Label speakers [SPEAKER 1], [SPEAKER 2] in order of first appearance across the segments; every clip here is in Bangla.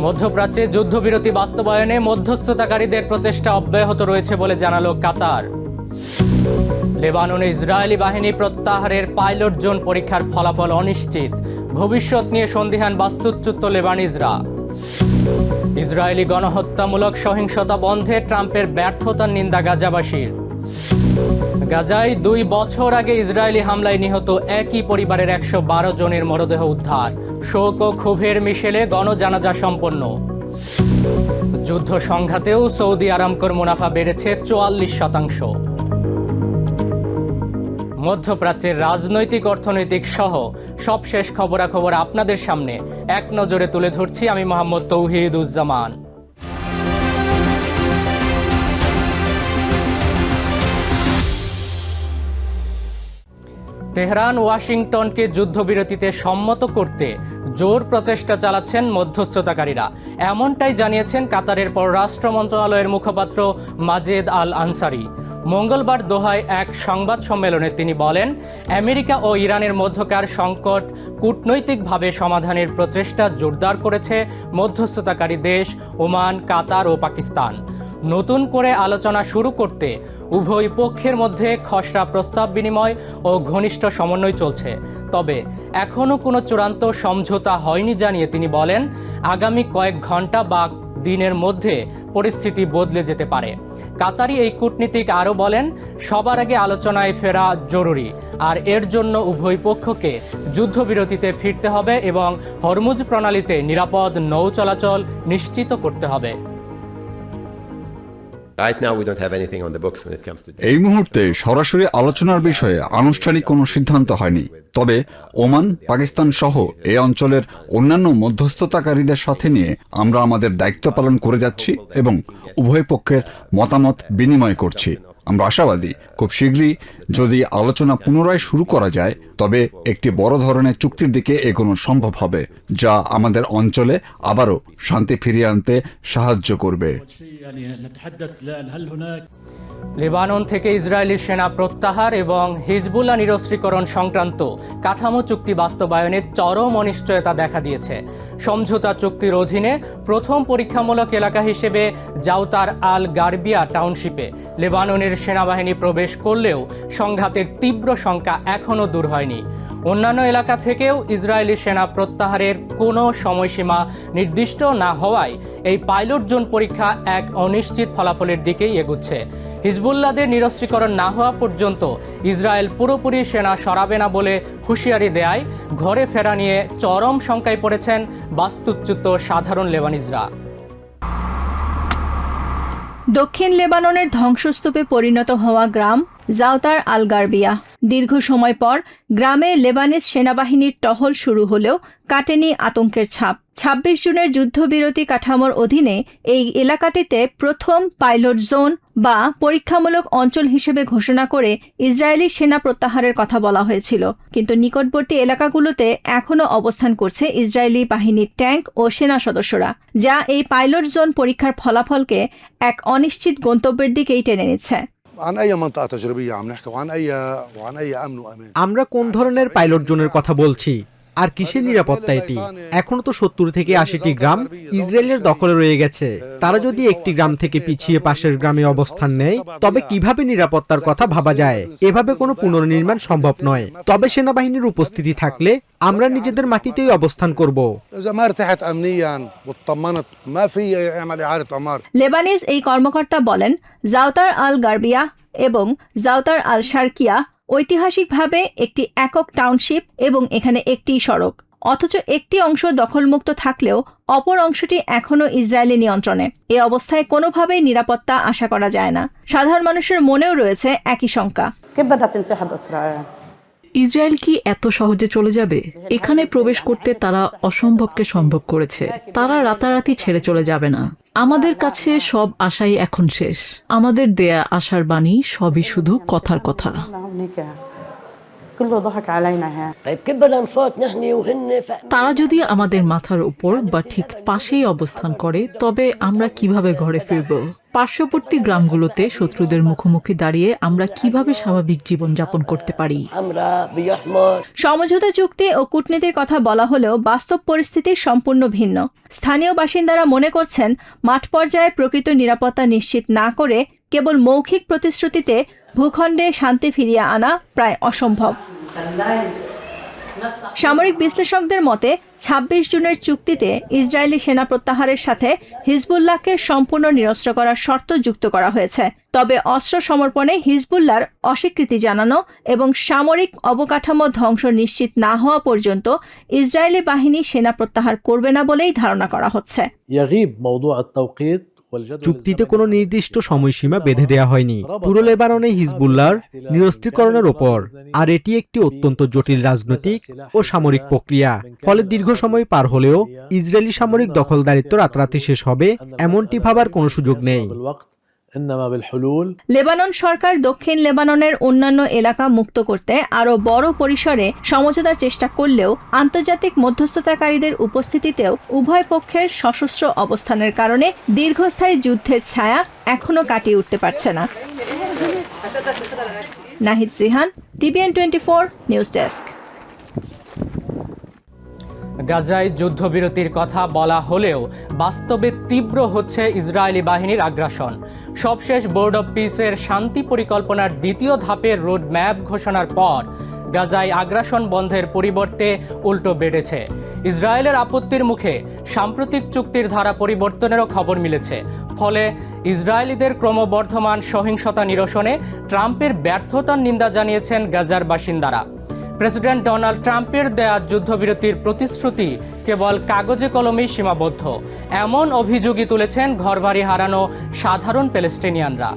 [SPEAKER 1] মধ্যপ্রাচ্যে যুদ্ধবিরতি বাস্তবায়নে মধ্যস্থতাকারীদের প্রচেষ্টা অব্যাহত রয়েছে বলে জানালো কাতার। লেবাননে ইসরায়েলি বাহিনী প্রত্যাহারের পাইলট জোন পরীক্ষার ফলাফল অনিশ্চিত, ভবিষ্যৎ নিয়ে সন্দিহান বাস্তুচ্যুত লেবানিজরা। ইসরায়েলি গণহত্যামূলক সহিংসতা বন্ধে ট্রাম্পের ব্যর্থতার নিন্দা গাজাবাসীর। গাজায় 2 বছর আগে ইসরায়েলি হামলায় নিহত একই পরিবারের 112 জনের মরদেহ উদ্ধার, শোক ও ক্ষোভের মিশেলে গণজানাজা সম্পন্ন। যুদ্ধ সংঘাতেও সৌদি আরামকোর মুনাফা বেড়েছে 44%। মধ্যপ্রাচ্যের রাজনৈতিক, অর্থনৈতিক সহ সবশেষ খবরাখবর আপনাদের সামনে এক নজরে তুলে ধরছি আমি মোহাম্মদ তৌহিদুজ্জামান। তেহরান ওয়াশিংটনকে যুদ্ধবিরতিতে সম্মত করতে জোর প্রচেষ্টা চালাচ্ছেন মধ্যস্থতাকারীরা, এমনটাই জানিয়েছেন কাতারের পররাষ্ট্র মন্ত্রণালয়ের মুখপাত্র মাজেদ আল আনসারি। মঙ্গলবার দোহায় এক সংবাদ সম্মেলনে তিনি বলেন, আমেরিকা ও ইরানের মধ্যকার সংকট কূটনৈতিকভাবে সমাধানের প্রচেষ্টা জোরদার করেছে মধ্যস্থতাকারী দেশ ওমান, কাতার ও পাকিস্তান। নতুন করে আলোচনা শুরু করতে উভয় পক্ষের মধ্যে খসড়া প্রস্তাব বিনিময় ও ঘনিষ্ঠ সমন্বয় চলছে, তবে এখনও কোনো চূড়ান্ত সমঝোতা হয়নি জানিয়ে তিনি বলেন, আগামী কয়েক ঘন্টা বা দিনের মধ্যে পরিস্থিতি বদলে যেতে পারে। কাতারি এই কূটনীতিক আরও বলেন, সবার আগে আলোচনায় ফেরা জরুরি, আর এর জন্য উভয় পক্ষকে যুদ্ধবিরতিতে ফিরতে হবে এবং হরমুজ প্রণালীতে নিরাপদ নৌ চলাচল নিশ্চিত করতে হবে।
[SPEAKER 2] এই মুহূর্তে সরাসরি আলোচনার বিষয়ে আনুষ্ঠানিক কোনো সিদ্ধান্ত হয়নি, তবে ওমান, পাকিস্তান সহ এই অঞ্চলের অন্যান্য মধ্যস্থতাকারীদের সাথে নিয়ে আমরা আমাদের দায়িত্ব পালন করে যাচ্ছি এবং উভয় পক্ষের মতামত বিনিময় করছি। আমরা আশাবাদী খুব শীঘ্রই যদি আলোচনা পুনরায় শুরু করা যায়, তবে একটি বড় ধরনের চুক্তির দিকে এগোনো সম্ভব হবে, যা আমাদের অঞ্চলে আবারও শান্তি ফিরিয়ে আনতে সাহায্য করবে।
[SPEAKER 1] লেবানন থেকে ইসরায়েলি সেনা প্রত্যাহার এবং হিজবুল্লাহ নিরস্ত্রীকরণ সংক্রান্ত কাঠামো চুক্তি বাস্তবায়নে চরম অনিশ্চয়তা দেখা দিয়েছে। সমঝোতা চুক্তির অধীনে প্রথম পরীক্ষামূলক এলাকা হিসেবে জাউতার আল গার্বিয়া টাউনশিপে লেবাননের সেনাবাহিনী প্রবেশ করলেও সংঘাতের তীব্র শঙ্কা এখনও দূর হয়নি। অন্যান্য এলাকা থেকেও ইসরায়েলি সেনা প্রত্যাহারের কোনো সময়সীমা নির্দিষ্ট না হওয়ায় এই পাইলট জোন পরীক্ষা এক অনিশ্চিত ফলাফলের দিকেই এগুচ্ছে। হিজবুল্লাহদের নিরস্ত্রীকরণ না হওয়া পর্যন্ত ইসরায়েল পুরোপুরি সেনা সরাবে না বলে হুঁশিয়ারি দেয় ঘরে ফেরা নিয়ে চরম শঙ্কায় পড়েছেন বাস্তুচ্যুত সাধারণ লেবানিজরা।
[SPEAKER 3] দক্ষিণ লেবাননের ধ্বংসস্তূপে পরিণত হওয়া গ্রাম জাউতার আল গার্বিয়া। দীর্ঘ সময় পর গ্রামে লেবানিজ সেনাবাহিনীর টহল শুরু হলেও কাটেনি আতঙ্কের ছাপ। 26 জুনের যুদ্ধবিরতি কাঠামোর অধীনে এই এলাকাটিতে প্রথম পাইলট জোন বা পরীক্ষামূলক অঞ্চল হিসেবে ঘোষণা করে ইসরায়েলি সেনা প্রত্যাহারের কথা বলা হয়েছিল, কিন্তু নিকটবর্তী এলাকাগুলোতে এখনও অবস্থান করছে ইসরায়েলি বাহিনীর ট্যাঙ্ক ও সেনা সদস্যরা, যা এই পাইলট জোন পরীক্ষার ফলাফলকে এক অনিশ্চিত গন্তব্যের দিকেই টেনে নিচ্ছে।
[SPEAKER 4] আমরা কোন ধরনের পাইলট জোনের কথা বলছি আর কিসের নিরাপত্তা এটি? এখনো তো 70 থেকে 80টি গ্রাম ইসরায়েলের দখলে রয়ে গেছে। তারা যদি একটি গ্রাম থেকে পিছিয়ে পাশের গ্রামে অবস্থান নেয়, তবে কিভাবে নিরাপত্তার কথা ভাবা যায়? এভাবে কোনো পুনর্নির্মাণ সম্ভব নয়। তবে সেনাবাহিনীর উপস্থিতি থাকলে আমরা নিজেদের মাটিতেই অবস্থান করব।
[SPEAKER 3] লেবানিজ এই কর্মকর্তা বলেন, জাউতার আল গার্বিয়া এবং জাউতার আল শারকিয়া ঐতিহাসিকভাবে একটি একক টাউনশিপ এবং এখানে একটি সড়ক, অথচ একটি অংশ দখলমুক্ত থাকলেও অপর অংশটি এখনও ইসরায়েলি নিয়ন্ত্রণে। এ অবস্থায় কোনোভাবেই নিরাপত্তা আশা করা যায় না। সাধারণ মানুষের মনেও রয়েছে একই শঙ্কা।
[SPEAKER 5] ইসরায়েল কি এত সহজে চলে যাবে? এখানে প্রবেশ করতে তারা অসম্ভবকে সম্ভব করেছে। তারা রাতারাতি ছেড়ে চলে যাবে না। আমাদের কাছে সব আশাই এখন শেষ। আমাদের দেয়া আশার বাণী সবই শুধু কথার কথা।
[SPEAKER 6] كله ضحك علينا هيك.
[SPEAKER 7] طيب كيف بدنا نفوت نحن وهن
[SPEAKER 5] তারা যদি আমাদের মাথার উপর বা ঠিক পাশেই অবস্থান করে তবে আমরা কিভাবে ঘরে ফিরব? পার্শ্ববর্তী গ্রামগুলোতে শত্রুদের মুখোমুখি দাঁড়িয়ে আমরা কিভাবে স্বাভাবিক জীবন যাপন করতে পারি?
[SPEAKER 7] حمراء بأحمر
[SPEAKER 3] সমঝোতা চুক্তি ও কূটনীতির কথা বলা হলেও বাস্তব পরিস্থিতি সম্পূর্ণ ভিন্ন। স্থানীয় বাসিন্দারা মনে করছেন মাঠ পর্যায়ে প্রকৃত নিরাপত্তা নিশ্চিত না করে কেবল মৌখিক প্রতিশ্রুতিতে ভূখণ্ডে শান্তি ফিরিয়ে আনা প্রায় অসম্ভব। সামরিক বিশ্লেষকদের মতে ২৬ জুনের চুক্তিতে ইসরায়েলি সেনা প্রত্যাহারের সাথে হিজবুল্লাহকে সম্পূর্ণ নিরস্ত্র করার শর্ত যুক্ত করা হয়েছে। তবে অস্ত্র সমর্পণে হিজবুল্লাহর অস্বীকৃতি জানানো এবং সামরিক অবকাঠামো ধ্বংস নিশ্চিত না হওয়া পর্যন্ত ইসরায়েলি বাহিনী সেনা প্রত্যাহার করবে না বলেই ধারণা করা হচ্ছে।
[SPEAKER 8] يغيب موضوع التوقيت
[SPEAKER 4] চুক্তিতে কোনো নির্দিষ্ট সময়সীমা বেঁধে দেওয়া হয়নি পুরো লেবাননে হিজবুল্লাহর নিরস্ত্রীকরণের ওপর, আর এটি একটি অত্যন্ত জটিল রাজনৈতিক ও সামরিক প্রক্রিয়া। ফলে দীর্ঘ সময় পার হলেও ইসরায়েলি সামরিক দখলদারিত্ব রাতারাতি শেষ হবে এমনটি ভাবার কোনো সুযোগ নেই।
[SPEAKER 3] লেবানন সরকার দক্ষিণ লেবাননের অন্যান্য এলাকা মুক্ত করতে আরও বড় পরিসরে সমঝোতার চেষ্টা করলেও আন্তর্জাতিক মধ্যস্থতাকারীদের উপস্থিতিতেও উভয় পক্ষের সশস্ত্র অবস্থানের কারণে দীর্ঘস্থায়ী যুদ্ধের ছায়া এখনও কাটিয়ে উঠতে পারছে না। Nahid Jihan, TVN 24 news desk.
[SPEAKER 1] গাজায় যুদ্ধবিরতির কথা বলা হলেও বাস্তবে তীব্র হচ্ছে ইসরায়েলি বাহিনীর আগ্রাসন। সবশেষ বোর্ড অব পিসের শান্তি পরিকল্পনার দ্বিতীয় ধাপের রোড ম্যাপ ঘোষণার পর গাজায় আগ্রাসন বন্ধের পরিবর্তে উল্টো বেড়েছে। ইসরায়েলের আপত্তির মুখে সাম্প্রতিক চুক্তির ধারা পরিবর্তনেরও খবর মিলেছে। ফলে ইসরায়েলিদের ক্রমবর্ধমান সহিংসতা নিরসনে ট্রাম্পের ব্যর্থতার নিন্দা জানিয়েছেন গাজার বাসিন্দারা। প্রেসিডেন্ট ডোনাল্ড ট্রাম্পের দেয়া যুদ্ধবিরতির প্রতিশ্রুতি কেবল কাগজে কলমেই সীমাবদ্ধ, এমন অভিযোগই তুলেছেন ঘরবাড়ি হারানো সাধারণ প্যালেস্টিনিয়ানরা।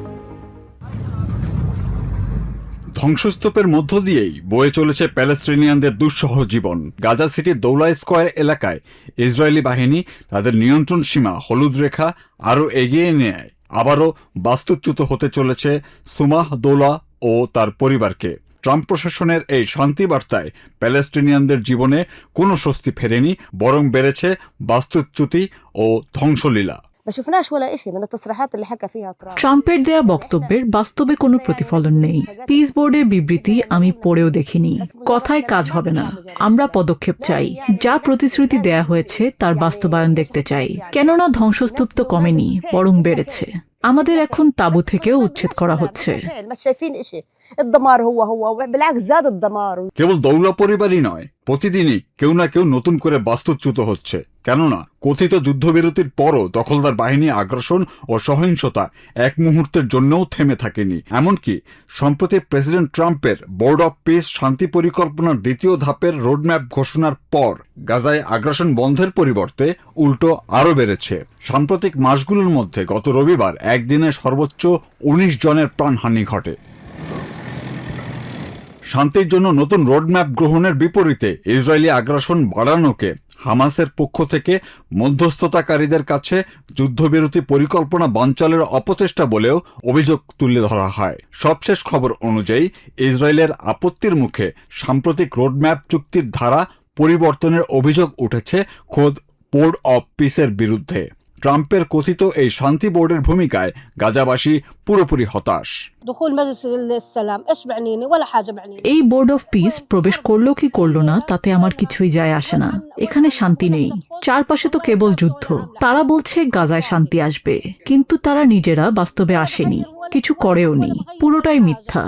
[SPEAKER 2] ধ্বংসস্তূপের মধ্য দিয়েই বয়ে চলেছে প্যালেস্টিনিয়ানদের দুঃসহ জীবন। গাজা সিটির দৌলা স্কয়ার এলাকায় ইসরায়েলি বাহিনী তাদের নিয়ন্ত্রণ সীমা হলুদ রেখা আরও এগিয়ে নেয়। আবারও বাস্তুচ্যুত হতে চলেছে সুমাহ দৌলা ও তার পরিবারকে। ট্রাম্প প্রশাসনের এই শান্তি বার্তায় প্যালেস্টিনিয়ানদের জীবনে কোনো স্বস্তি ফেরেনি, বরং বেড়েছে বাস্তুচ্যুতি ও ধ্বংসলীলা।
[SPEAKER 5] ট্রাম্পের দেয়া বক্তব্যের বাস্তবে কোনো প্রতিফলন নেই। পিস বোর্ডের বিবৃতি আমি পড়েও দেখিনি। কথায় কাজ হবে না, আমরা পদক্ষেপ চাই। যা প্রতিশ্রুতি দেয়া হয়েছে তার বাস্তবায়ন দেখতে চাই। কেননা ধ্বংসস্তূপ তো কমেনি, বরং বেড়েছে। আমাদের এখন তাঁবু থেকেও উচ্ছেদ করা হচ্ছে।
[SPEAKER 2] কেবল দৌলা পরিবারই নয়, প্রতিদিনই কেউ না কেউ নতুন করে বাস্তুচ্যুত হচ্ছে। কেননা কথিত যুদ্ধবিরতির পরও দখলদার বাহিনী আগ্রাসন ও সহিংসতা এক মুহূর্তের জন্যও থেমে থাকেনি। এমনকি সম্প্রতি প্রেসিডেন্ট ট্রাম্পের বোর্ড অব পিস শান্তি পরিকল্পনার দ্বিতীয় ধাপের রোডম্যাপ ঘোষণার পর গাজায় আগ্রাসন বন্ধের পরিবর্তে উল্টো আরও বেড়েছে। সাম্প্রতিক মাসগুলোর মধ্যে গত রবিবার একদিনে সর্বোচ্চ ১৯ জনের প্রাণহানি ঘটে। শান্তির জন্য নতুন রোডম্যাপ গ্রহণের বিপরীতে ইসরায়েলি আগ্রাসন বাড়ানোকে হামাসের পক্ষ থেকে মধ্যস্থতাকারীদের কাছে যুদ্ধবিরতি পরিকল্পনা বানচালের অপচেষ্টা বলেও অভিযোগ তুলে ধরা হয়। সবশেষ খবর অনুযায়ী ইসরায়েলের আপত্তির মুখে সাম্প্রতিক রোডম্যাপ চুক্তির ধারা পরিবর্তনের অভিযোগ উঠেছে খোদ বোর্ড অব পিসের বিরুদ্ধে। ট্রাম্পের কথিত এই শান্তি বোর্ডের ভূমিকায় গাজাবাসী পুরোপুরি হতাশ।
[SPEAKER 5] এই বোর্ড অফ পিস প্রবেশ করলো কি করলো না তাতে আমার কিছুই যায় আসে না। এখানে শান্তি নেই, চারপাশে তো কেবল যুদ্ধ। তারা বলছে গাজায় শান্তি আসবে, কিন্তু তারা নিজেরা বাস্তবে আসেনি, কিছু করেও নি, পুরোটাই মিথ্যা।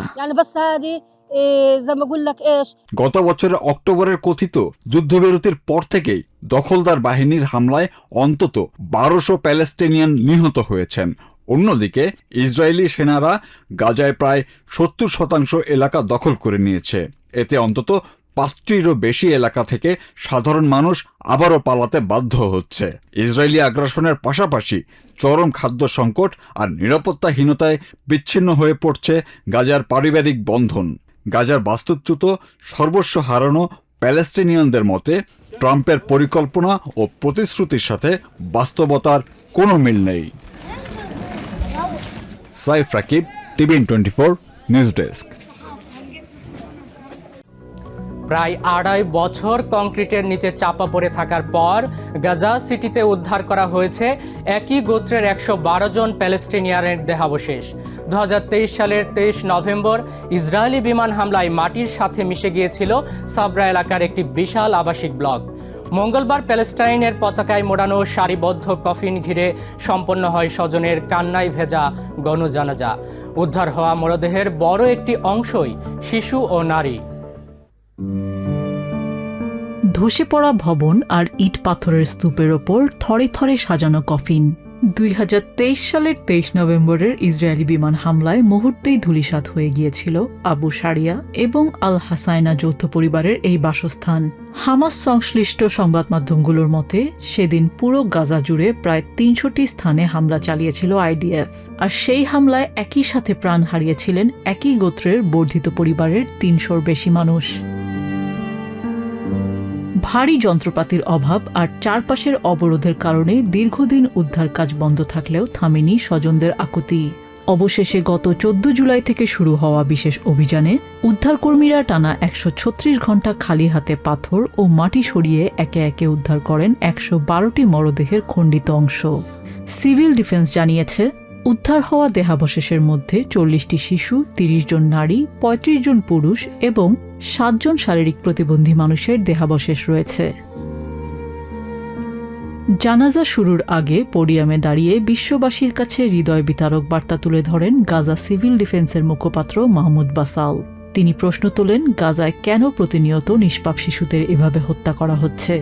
[SPEAKER 2] গত বছরের অক্টোবরের কথিত যুদ্ধবিরতির পর থেকেই দখলদার বাহিনীর হামলায় অন্তত ১২০০ প্যালেস্টিনিয়ান নিহত হয়েছেন। অন্যদিকে ইসরায়েলি সেনারা গাজায় প্রায় ৭০% এলাকা দখল করে নিয়েছে। এতে অন্তত ৫টিরও বেশি এলাকা থেকে সাধারণ মানুষ আবারও পালাতে বাধ্য হচ্ছে। ইসরায়েলি আগ্রাসনের পাশাপাশি চরম খাদ্য সংকট আর নিরাপত্তাহীনতায় বিচ্ছিন্ন হয়ে পড়ছে গাজার পারিবারিক বন্ধন। গাজার বাস্তুচ্যুত সর্বস্ব হারানো প্যালেস্টিনিয়ানদের মতে ট্রাম্পের পরিকল্পনা ও প্রতিশ্রুতির সাথে বাস্তবতার কোনো মিল নেই। Saif Rakib, TVN 24 news desk.
[SPEAKER 1] প্রায় 2.5 বছর কংক্রিটের নিচে চাপা পড়ে থাকার পর গাজা সিটিতে উদ্ধার করা হয়েছে একই গোত্রের 112 জন প্যালেস্টিনিয়ানের দেহাবশেষ। 2023 সালের 23 নভেম্বর ইসরায়েলি বিমান হামলায় মাটির সাথে মিশে গিয়েছিল সাবরা এলাকার একটি বিশাল আবাসিক ব্লক। মঙ্গলবার প্যালেস্টাইনের পতাকায় মোড়ানো সারিবদ্ধ কফিন ঘিরে সম্পন্ন হয় স্বজনের কান্নায় ভেজা গণজানাজা। উদ্ধার হওয়া মরদেহের বড় একটি অংশই শিশু ও নারী।
[SPEAKER 5] ধসে পড়া ভবন আর ইট পাথরের স্তূপের ওপর থরে থরে সাজানো কফিন। 2023 সালের 23 নভেম্বরের ইসরায়েলি বিমান হামলায় মুহূর্তেই ধূলিসাৎ হয়ে গিয়েছিল আবু সারিয়া এবং আল হাসাইনা যৌথ পরিবারের এই বাসস্থান। হামাস সংশ্লিষ্ট সংবাদ মাধ্যমগুলোর মতে সেদিন পুরো গাজা জুড়ে প্রায় 300টি স্থানে হামলা চালিয়েছিল আইডিএফ, আর সেই হামলায় একই সাথে প্রাণ হারিয়েছিলেন একই গোত্রের বর্ধিত পরিবারের 300-র বেশি মানুষ। ভারী যন্ত্রপাতির অভাব আর চারপাশের অবরোধের কারণে দীর্ঘদিন উদ্ধার কাজ বন্ধ থাকলেও থামেনি স্বজনদের আকুতি। অবশেষে গত 14 জুলাই থেকে শুরু হওয়া বিশেষ অভিযানে উদ্ধারকর্মীরা টানা 136 ঘণ্টা খালি হাতে পাথর ও মাটি সরিয়ে একে একে উদ্ধার করেন 112টি মরদেহের খণ্ডিত অংশ। সিভিল ডিফেন্স জানিয়েছে, উদ্ধার হওয়া দেহাবশেষের মধ্যে 40টি শিশু, 30 জন নারী, 35 জন পুরুষ এবং 7 জন শারীরিক প্রতিবন্ধী মানুষের দেহাবশেষ রয়েছে। জানাজা শুরুর আগে পোডিয়ামে দাঁড়িয়ে বিশ্ববাসীর কাছে হৃদয় বিতারক বার্তা তুলে ধরেন গাজা সিভিল ডিফেন্সের মুখপাত্র মাহমুদ বাসাল। তিনি প্রশ্ন তোলেন, গাজায় কেন প্রতিনিয়ত নিষ্পাপ শিশুদের এভাবে হত্যা করা হচ্ছে?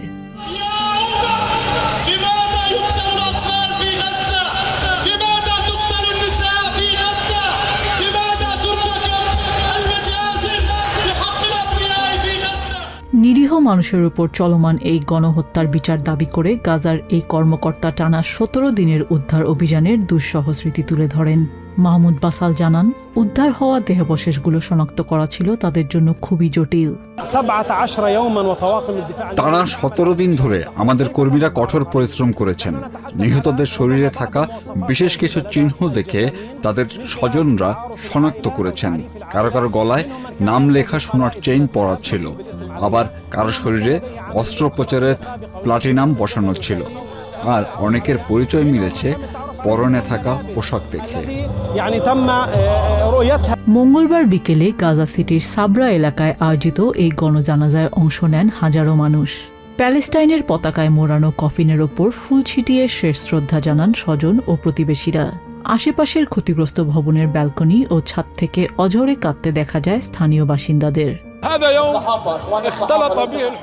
[SPEAKER 5] নিরীহ মানুষের উপর চলমান এই গণহত্যার বিচার দাবি করে গাজার এই কর্মকর্তা টানা 17 দিনের উদ্ধার অভিযানের দুঃসহ স্মৃতি তুলে ধরেন। মাহমুদ বাসাল জানান, উদ্ধার হওয়া দেহাবশেষগুলো শনাক্ত করা ছিল তাদের জন্য খুবই জটিল।
[SPEAKER 2] টানা 17 দিন ধরে আমাদের কর্মীরা কঠোর পরিশ্রম করেছেন। নিহতদের শরীরে থাকা বিশেষ কিছু চিহ্ন দেখে তাদের স্বজনরা শনাক্ত করেছেন। কারো কারো গলায় নাম লেখা সোনার চেইন পরা ছিল, আবার কারো শরীরে অস্ত্রোপচারের প্লাটিনাম বসানো ছিল, আর অনেকের পরিচয় মিলেছে পরনে থাকা পোশাক দেখে।
[SPEAKER 5] মঙ্গলবার বিকেলে গাজা সিটির সাবরা এলাকায় আয়োজিত এই গণজানাজায় অংশ নেন হাজারো মানুষ। প্যালেস্টাইনের পতাকায় মোড়ানো কফিনের ওপর ফুল ছিটিয়ে শেষ শ্রদ্ধা জানান স্বজন ও প্রতিবেশীরা। আশেপাশের ক্ষতিগ্রস্ত ভবনের ব্যালকনি ও ছাদ থেকে অঝরে কাঁদতে দেখা যায় স্থানীয় বাসিন্দাদের।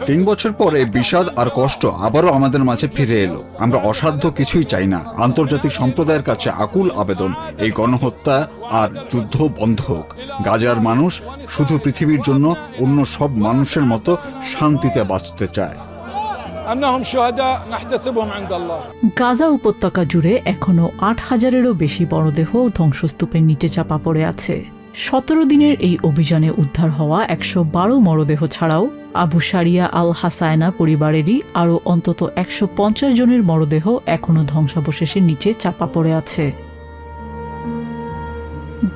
[SPEAKER 2] 3 বছর পরে বিষাদ আর কষ্ট আবারও আমাদের মাঝে ফিরে এলো। আমরা অসাধ্য কিছুই চাই না। আন্তর্জাতিক সম্প্রদায়ের কাছে আকুল আবেদন, এই গণহত্যা আর যুদ্ধ বন্ধ হোক। গাজার মানুষ শুধু পৃথিবীর জন্য অন্য সব মানুষের মতো শান্তিতে বাঁচতে চায়।
[SPEAKER 5] গাজা উপত্যকা জুড়ে এখনো 8,000-এরও বেশি মরদেহ ধ্বংসস্তূপের নিচে চাপা পড়ে আছে। 17 দিনের এই অভিযানে উদ্ধার হওয়া 112 মরদেহ ছাড়াও আবু সারিয়া আল হাসায়না পরিবারেরই আরও অন্তত 150 জনের মরদেহ এখনও ধ্বংসাবশেষের নিচে চাপা পড়ে আছে।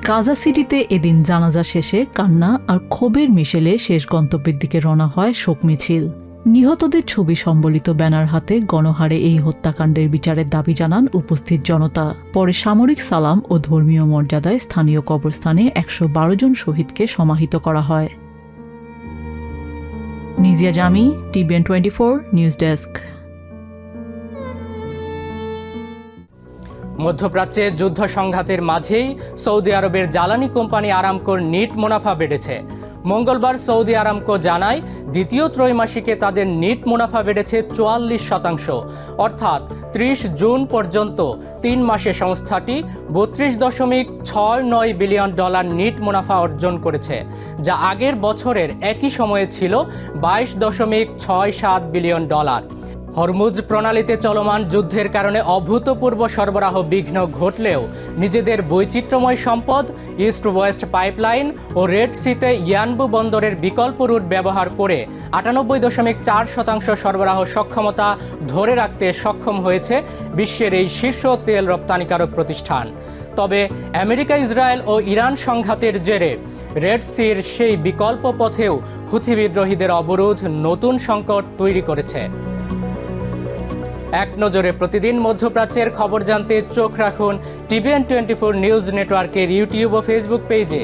[SPEAKER 5] গাজা সিটিতে এদিন জানাজা শেষে কান্না আর ক্ষোভের মিশেলে শেষ গন্তব্যের দিকে রওনা হয় শোক মিছিল। নিহতদের ছবি সম্বলিত ব্যানার হাতে গণহারে এই হত্যাকাণ্ডের বিচারের দাবি জানান উপস্থিত জনতা। পরে সামরিক সালাম ও ধর্মীয় মর্যাদায় স্থানীয় কবরস্থানে 112 জন শহীদকে সমাহিত করা হয়। নিজিয়া জামি, TVN 24 নিউজ ডেস্ক।
[SPEAKER 1] মধ্যপ্রাচ্যে যুদ্ধ সংঘাতের মাঝেই সৌদি আরবের জ্বালানি কোম্পানি আরামকোর নিট মুনাফা বেড়েছে। মঙ্গলবার সৌদি আরামকো জানায়, দ্বিতীয় ত্রৈমাসিকে তাদের নিট মুনাফা বেড়েছে 44%, অর্থাৎ 30 জুন পর্যন্ত 3 মাসে সংস্থাটি $32.69 বিলিয়ন নিট মুনাফা অর্জন করেছে, যা আগের বছরের একই সময়ে ছিল $22.67 বিলিয়ন। হরমুজ প্রণালীতে চলমান যুদ্ধের কারণে অভূতপূর্ব সরবরাহ বিঘ্ন ঘটলেও নিজেদের বৈচিত্র্যময় সম্পদ, ইস্ট ওয়েস্ট পাইপলাইন ও রেড সিতে ইয়ানবু বন্দরের বিকল্প রুট ব্যবহার করে 98.4% সরবরাহ সক্ষমতা ধরে রাখতে সক্ষম হয়েছে বিশ্বের এই শীর্ষ তেল রপ্তানিকারক প্রতিষ্ঠান। তবে আমেরিকা, ইসরায়েল ও ইরান সংঘাতের জেরে রেড সির সেই বিকল্প পথেও হুথি বিদ্রোহীদের অবরোধ নতুন সংকট তৈরি করেছে। এক নজরে প্রতিদিন মধ্যপ্রাচ্যের খবর জানতে চোখ রাখুন TVN24 নিউজ নেটওয়ার্কের ইউটিউব ও ফেসবুক পেজে।